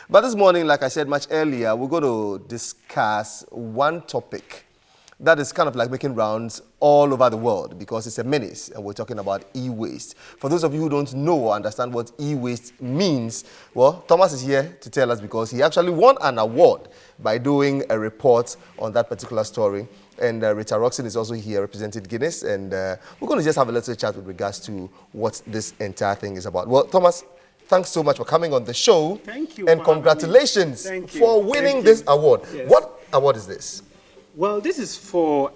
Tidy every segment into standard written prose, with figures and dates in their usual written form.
But this morning, like I said much earlier, we're going to discuss one topic that is kind of like making rounds all over the world because it's a menace, and we're talking about e-waste. For those of you who don't know or understand what e-waste means, well, Thomas is here to tell us because he actually won an award by doing a report on that particular story. And Rita Roxon is also here representing Guinness, and we're going to just have a little chat with regards to what this entire thing is about. Well, Thomas, thanks so much for coming on the show. Thank you. And congratulations for winning this award. Yes. What award is this? Well, this is for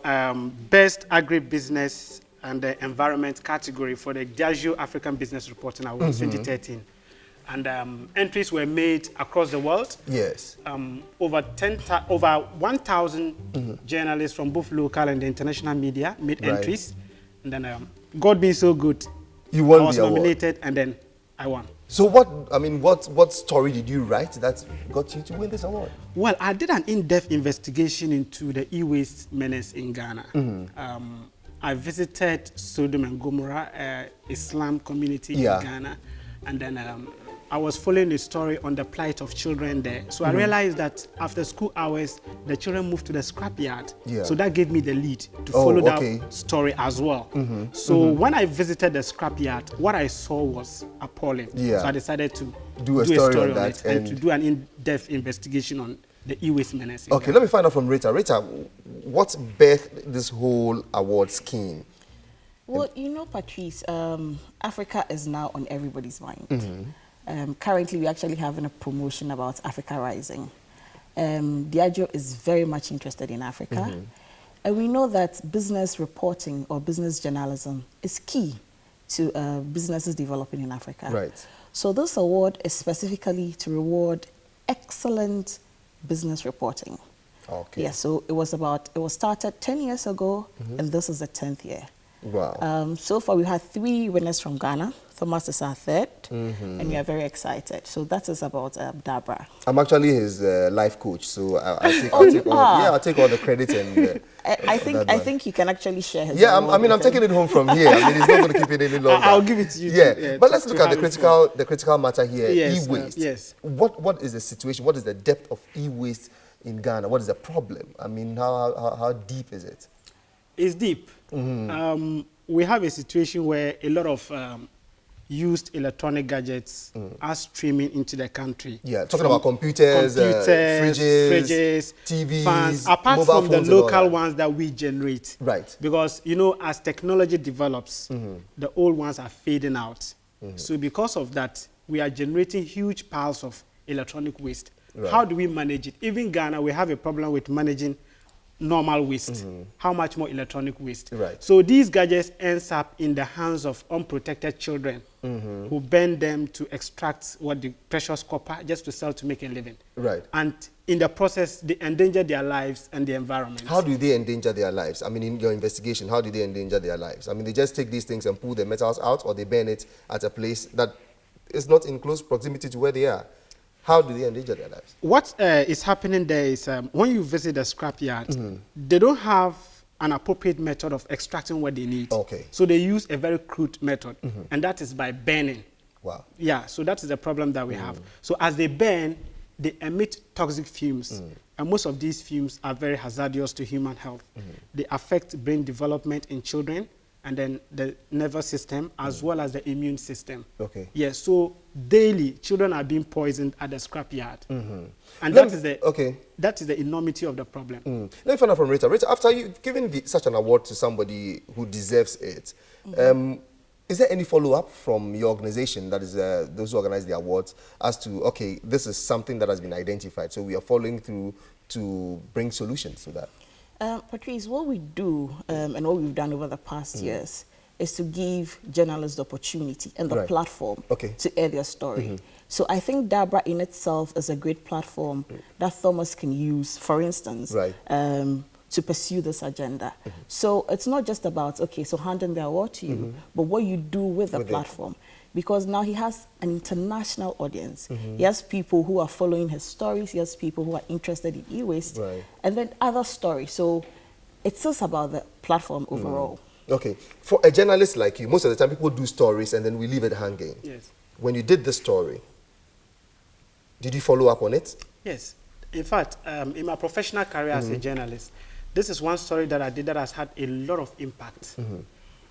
Best Agribusiness and the Environment category for the Diageo African Business Reporting Award 2013. And entries were made across the world. Yes. Over 1,000 journalists from both local and the international media made entries. And then, God being so good, you won I was the award. nominated, and then I won. So what story did you write that got you to win this award? Well, I did an in-depth investigation into the e-waste menace in Ghana. I visited Sodom and Gomorrah, Islam community in Ghana, and then I was following the story on the plight of children there. So I realized that after school hours, the children moved to the scrapyard. So that gave me the lead to follow that story as well. So when I visited the scrapyard, what I saw was appalling. So I decided to do a story on that and to do an in-depth investigation on the e-waste menace. Okay, let me find out from Rita. Rita, what birthed this whole award scheme? Well, you know, Patrice, Africa is now on everybody's mind. Currently, we're actually having a promotion about Africa Rising. Diageo is very much interested in Africa. And we know that business reporting or business journalism is key to businesses developing in Africa. Right. So this award is specifically to reward excellent business reporting. Okay. Yeah, so it was started 10 years ago, and this is the 10th year. Wow. So far, we had 3 winners from Ghana. Thomas is our 3rd, and we are very excited. So that is about Dabra. I'm actually his life coach, so I'll take all the credit. And I think you can actually share his. Yeah, I'm taking it home from here. He's not going to keep it any longer. I'll give it to you. Yeah, but let's look at the critical matter here. Yes, e-waste. yes. What is the situation? What is the depth of e-waste in Ghana? What is the problem? I mean, how deep is it? It's deep. We have a situation where a lot of used electronic gadgets are streaming into the country. Yeah, talking about computers, fridges, TVs, fans, apart from the local ones that we generate. Right. Because, you know, as technology develops, the old ones are fading out. So because of that, we are generating huge piles of electronic waste. Right. How do we manage it? Even Ghana, we have a problem with managing normal waste. How much more electronic waste? Right. So these gadgets ends up in the hands of unprotected children who burn them to extract the precious copper just to sell to make a living. Right. And in the process, they endanger their lives and the environment. How do they endanger their lives? I mean, in your investigation, how do they endanger their lives? I mean, they just take these things and pull the metals out, or they burn it at a place that is not in close proximity to where they are. How do they endanger their lives? What is happening there is when you visit the scrapyard, they don't have an appropriate method of extracting what they need. Okay. So they use a very crude method, and that is by burning. Wow. Yeah, so that is the problem that we have. So as they burn, they emit toxic fumes, and most of these fumes are very hazardous to human health. They affect brain development in children, and then the nervous system, as well as the immune system. Okay. Yes, so daily, children are being poisoned at the scrapyard. And that is the enormity of the problem. Let me find out from Rita. Rita, after you've given such an award to somebody who deserves it, is there any follow-up from your organization, that is those who organize the awards, as to, okay, this is something that has been identified, so we are following through to bring solutions to that? Patrice, what we do and what we've done over the past years is to give journalists the opportunity and the platform to air their story. So I think Dabra in itself is a great platform that Thomas can use, for instance, to pursue this agenda. So it's not just about, okay, so handing the award to you, but what you do with the platform. Because now he has an international audience. He has people who are following his stories. He has people who are interested in e-waste. And then other stories. So it's just about the platform overall. Okay. For a journalist like you, most of the time people do stories and then we leave it hanging. Yes. When you did the story, Did you follow up on it? Yes. In fact, in my professional career as a journalist, this is one story that I did that has had a lot of impact.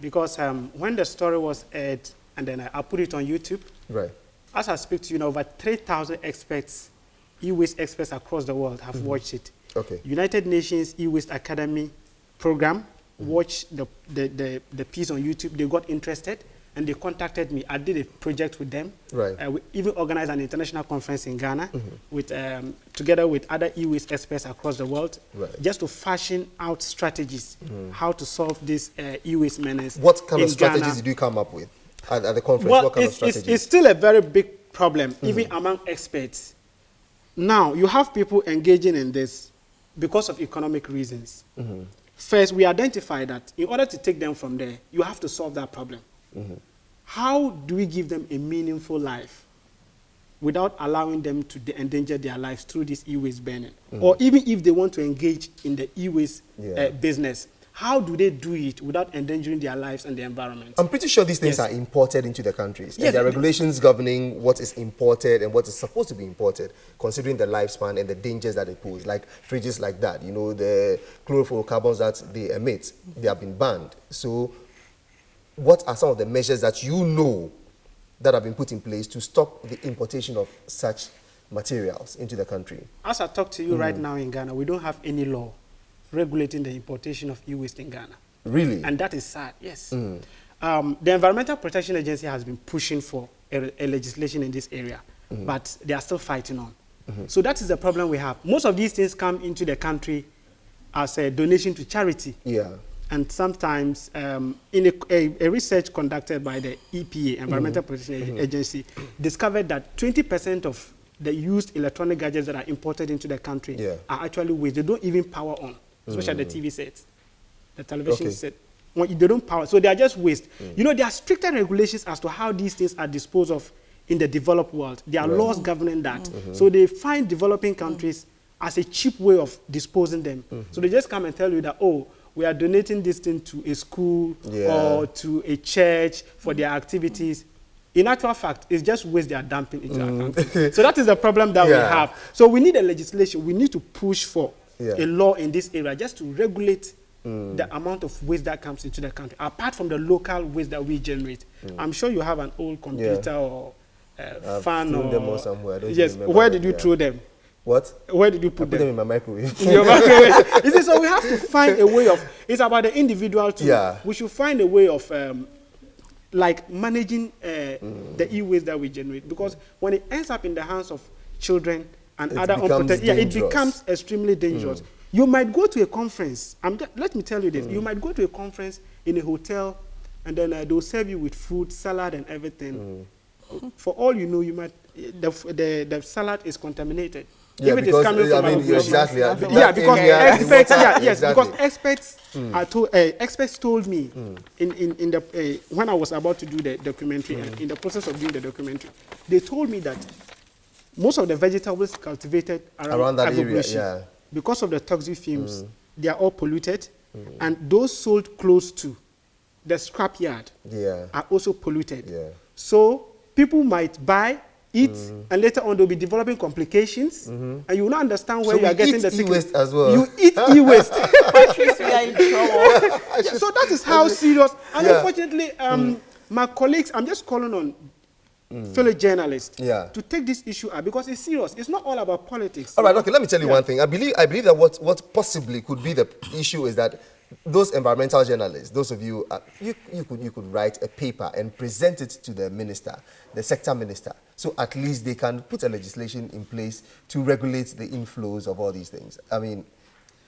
Because when the story was aired, and then I put it on YouTube, right. As I speak to you, over 3,000 experts, e-waste experts across the world have watched it. Okay. United Nations E-Waste Academy program watched the piece on YouTube. They got interested and they contacted me. I did a project with them. Right. We even organized an international conference in Ghana with, together with other e-waste experts across the world, just to fashion out strategies how to solve this e-waste menace. What kind of strategies Ghana. did you come up with at the conference? Well, what kind of strategies? It's still a very big problem, even among experts. Now, you have people engaging in this because of economic reasons. First, we identify that in order to take them from there, you have to solve that problem. How do we give them a meaningful life without allowing them to endanger their lives through this e-waste burning? Or even if they want to engage in the e-waste business, how do they do it without endangering their lives and the environment? I'm pretty sure these things are imported into the countries. And there are regulations governing what is imported and what is supposed to be imported, considering the lifespan and the dangers that they pose, like fridges like that. You know, the chlorofluorocarbons that they emit, they have been banned. So what are some of the measures that you know that have been put in place to stop the importation of such materials into the country? As I talk to you right now in Ghana, we don't have any law regulating the importation of e-waste in Ghana. Really? And that is sad, yes. The Environmental Protection Agency has been pushing for a legislation in this area, but they are still fighting on. So that is the problem we have. Most of these things come into the country as a donation to charity. Yeah. And sometimes in a research conducted by the EPA, Environmental Protection Agency, discovered that 20% of the used electronic gadgets that are imported into the country are actually waste. They don't even power on, especially the TV sets, the television set. When they don't power, so they are just waste. You know, there are stricter regulations as to how these things are disposed of in the developed world. There are laws governing that. So they find developing countries as a cheap way of disposing them. So they just come and tell you that, oh, we are donating this thing to a school or to a church for their activities. In actual fact, it's just waste they are dumping into our country. So that is the problem that we have. So we need a legislation. We need to push for a law in this area just to regulate the amount of waste that comes into the country, apart from the local waste that we generate. I'm sure you have an old computer or fan or them or somewhere. Yes. Where did you throw them? What? Where did you put them? Put them in my microwave. In your microwave. You see, so we have to find a way of, it's about the individual too. We should find a way of like managing the e-waste that we generate, because when it ends up in the hands of children and other unprotected, it becomes extremely dangerous. You might go to a conference, let me tell you this, you might go to a conference in a hotel and then they'll serve you with food, salad and everything. For all you know, you might, the salad is contaminated. Yeah, if it is coming from exactly. Because experts, because experts are told, experts told me in the when I was about to do the documentary and in the process of doing the documentary, they told me that most of the vegetables cultivated around that area, because of the toxic fumes, they are all polluted, and those sold close to the scrapyard are also polluted. So people might buy, eat, and later on they'll be developing complications, and you will not understand where you are getting the e-waste as well. You eat e-waste. At least we are in trouble. So that is how serious. And unfortunately, my colleagues, I'm just calling on fellow journalists to take this issue up, because it's serious. It's not all about politics. All right, okay, let me tell you one thing. I believe that what possibly could be the issue is that those environmental journalists, those of you, you could write a paper and present it to the minister, the sector minister, so at least they can put a legislation in place to regulate the inflows of all these things. I mean,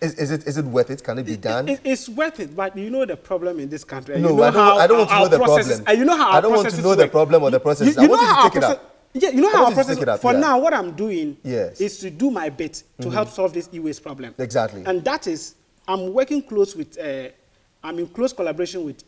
is it worth it? Can it be done? It's worth it, but you know the problem in this country. No, I don't want to know the problem. You know how I don't want to know the problem or the process. I want you to take it up. Yeah, you know how our process. For now, what I'm doing is to do my bit to help solve this e-waste problem. Exactly. And that is, I'm working close with, I'm in close collaboration with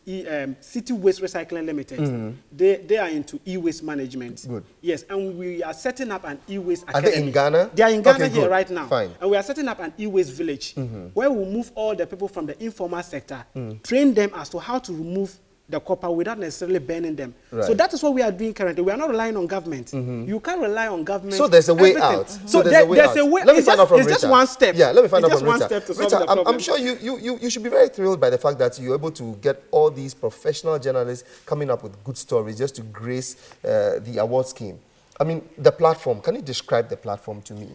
City Waste Recycling Limited. They are into e-waste management. Good. Yes, and we are setting up an e-waste academy. Are they in Ghana? They are in Ghana here right now. Fine. And we are setting up an e-waste village where we'll move all the people from the informal sector, train them as to how to remove the copper without necessarily burning them. Right. So that is what we are doing currently. We are not relying on government. You can't rely on government. So there's a way out. So there's a way. Let me find out from Rita. It's just one step. Yeah, let me find out from from Rita. Rita. Rita, I'm sure you should be very thrilled by the fact that you're able to get all these professional journalists coming up with good stories just to grace the award scheme. I mean, the platform. Can you describe the platform to me?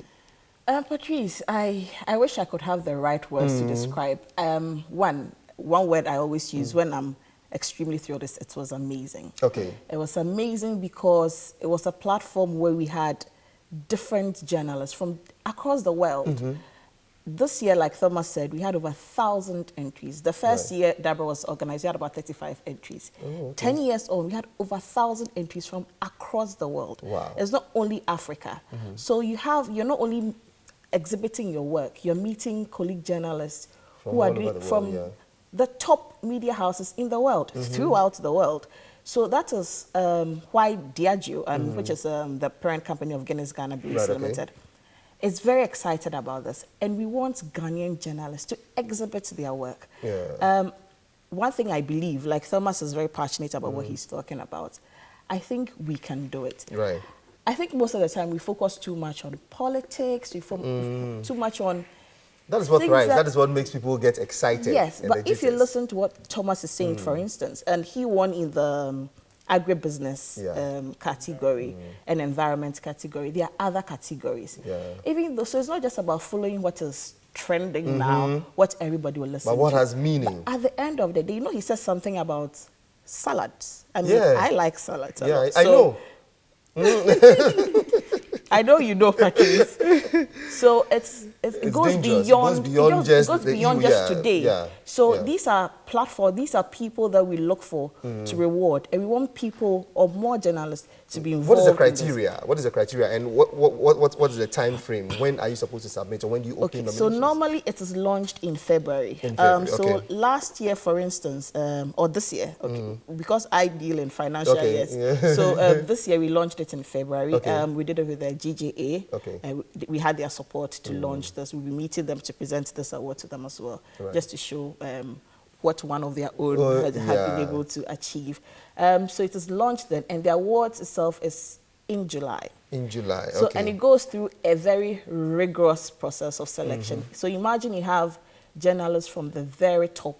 Patrice, I wish I could have the right words to describe. One word I always use when I'm extremely thrilled is it was amazing. Okay. It was amazing because it was a platform where we had different journalists from across the world. This year, like Thomas said, we had over 1,000 entries. The first year Dabra was organized, we had about 35 entries. 10 years on, we had over 1,000 entries from across the world. Wow. It's not only Africa. So you're not only exhibiting your work, you're meeting colleague journalists who are doing from the top media houses in the world, throughout the world. So that is why Diageo, which is the parent company of Guinness Ghana Breweries Limited, is very excited about this. And we want Ghanaian journalists to exhibit their work. One thing I believe, like Thomas is very passionate about what he's talking about, I think we can do it. Right. I think most of the time we focus too much on politics, we focus too much on that is what thrives. That is what makes people get excited. Yes, but if you listen to what Thomas is saying, for instance, and he won in the agribusiness category and environment category, there are other categories. Even though, so it's not just about following what is trending now, what everybody will listen to. But what has meaning? But at the end of the day, he says something about salads. I mean, I like salads a lot. I know. I know you know, Patrice. So it goes beyond just today. These are platforms, these are people that we look for to reward, and we want people or more journalists to be involved. What is the criteria? What is the criteria, and what is the time frame? When are you supposed to submit, or when do you open nominations? So normally it is launched in February. So last year, for instance, or this year, because I deal in financial years. So this year we launched it in February. We did it with the GJA. We had their support to launch this. We'll be meeting them to present this award to them as well, just to show what one of their own had been able to achieve. So it is launched then, and the awards itself is in July. In July, okay. So, and it goes through a very rigorous process of selection. So imagine you have journalists from the very top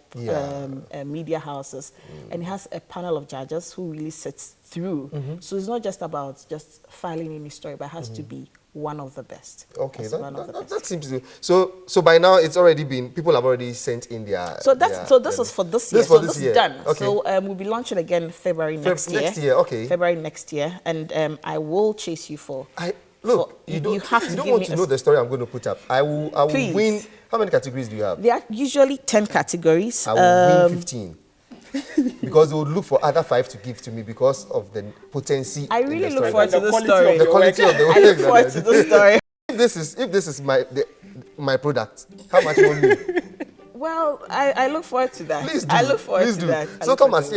media houses, and it has a panel of judges who really sits through. So it's not just about just filing any story, but it has to be one of the best. Okay, that seems to. So by now it's already been, people have already sent in their. So this is for this year. This is done. Okay. So we'll be launching again February next year. Next year, okay. February next year, and I will chase you for. Look, you don't want to know the story I'm going to put up. I will win. How many categories do you have? There are usually 10 categories. I will win 15. Because they would look for other 5 to give to me because of the potency. I really look forward to the story. The quality of the work. I look forward to the story. If this is my product, how much will you? Well, I look forward to that. Please do. I look forward to that. So Thomas,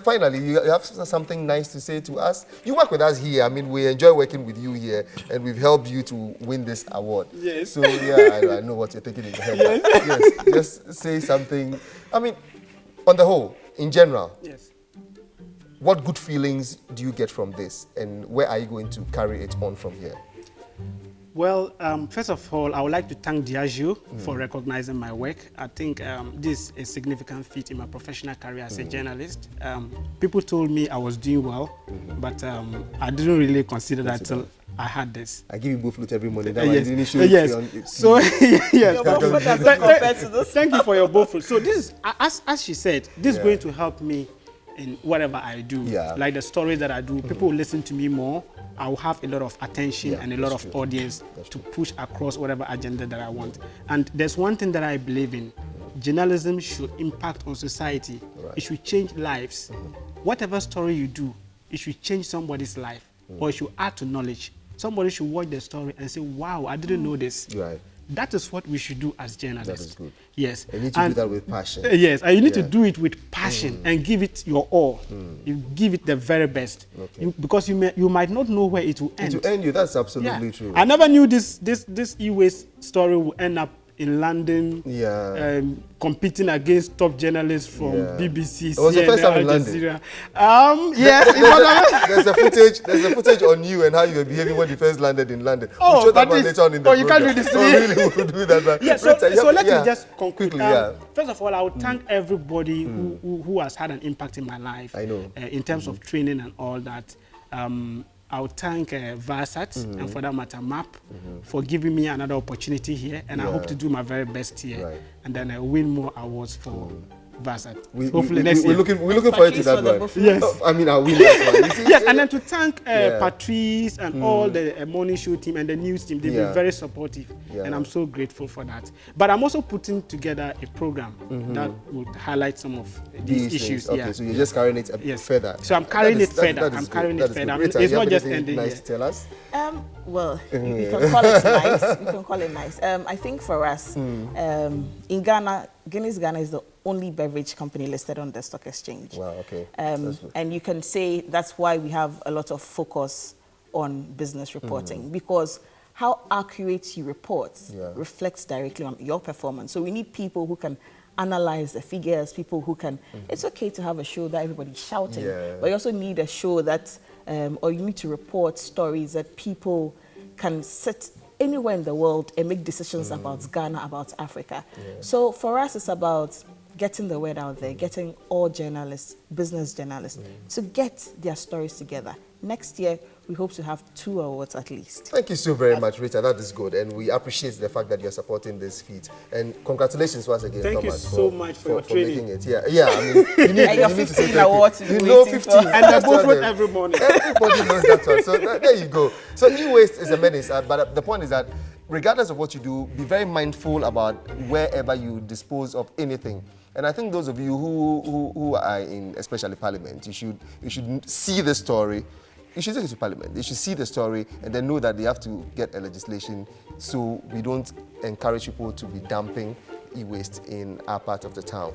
finally, you have something nice to say to us. You work with us here. I mean, we enjoy working with you here, and we've helped you to win this award. Yes. So I know what you're thinking in your head. Yes, just say something. I mean, on the whole, in general, what good feelings do you get from this, and where are you going to carry it on from here? Well, first of all, I would like to thank Diageo for recognizing my work. I think this is a significant feat in my professional career as a journalist. People told me I was doing well, but I didn't really consider that till I had this. I give you both flute every morning. That Thank you for your both flute. So this is, as she said, this is going to help me in whatever I do. Like the stories that I do, people will listen to me more. I will have a lot of attention and a lot of audience to push across whatever agenda that I want. And there's one thing that I believe in. Journalism should impact on society. It should change lives. Whatever story you do, it should change somebody's life, or it should add to knowledge. Somebody should watch the story and say, wow, I didn't know this. That is what we should do as journalists. That is good. Yes. You need to do that with passion. Yes, and you need to do it with passion and give it your all. You give it the very best. Because you might not know where it will end. It will end you, that's absolutely true. I never knew this e-waste story will end up in London, competing against top journalists from BBC, it was CNN, the first time Al in London. Jazeera. Yes, there's a footage on you and how you were behaving when you first landed in London. Oh, we'll show that one later on in the you program. can't do this. Really, we'll do that. But yeah, so let me just conclude. Quickly, first of all, I would thank everybody who has had an impact in my life. I know. In terms of training and all that. I would thank Varsat and for that matter MAP for giving me another opportunity here, and I hope to do my very best here, and then win more awards for Varsat. Hopefully next year. We're looking forward to that one. Yes. I mean, I'll win that one. You see? Yes, and then to thank Patrice and all the morning show team and the news team. They've been very supportive, and I'm so grateful for that. But I'm also putting together a program that would highlight some of these issues. Okay, so you're just carrying it further. So I'm carrying it further. I'm carrying it further. It's not just ending nice to tell us? Well, you can call it nice. You can call it nice. I think for us, in Ghana, Guinness Ghana is the only beverage company listed on the stock exchange. Wow, okay. And you can say that's why we have a lot of focus on business reporting, because how accurate you report reflects directly on your performance. So we need people who can analyze the figures, people who can... It's okay to have a show that everybody's shouting, but you also need a show that, or you need to report stories that people can sit anywhere in the world and make decisions about Ghana, about Africa. So for us, it's about getting the word out there, getting all journalists, business journalists, to get their stories together. Next year, we hope to have 2 awards at least. Thank you so very much, Rita. That is good. And we appreciate the fact that you're supporting this feat. And congratulations once again, Thank Thomas, you so much for your training. making it. Yeah, I mean, you need, your you need 15 awards. You know 15. And they're both with every morning. Everybody knows that one. So there you go. So e-waste is a menace. But the point is that regardless of what you do, be very mindful about wherever you dispose of anything. And I think those of you who are in, especially Parliament, you should see the story. You should take it to Parliament. They should see the story and then know that they have to get a legislation so we don't encourage people to be dumping e-waste in our part of the town.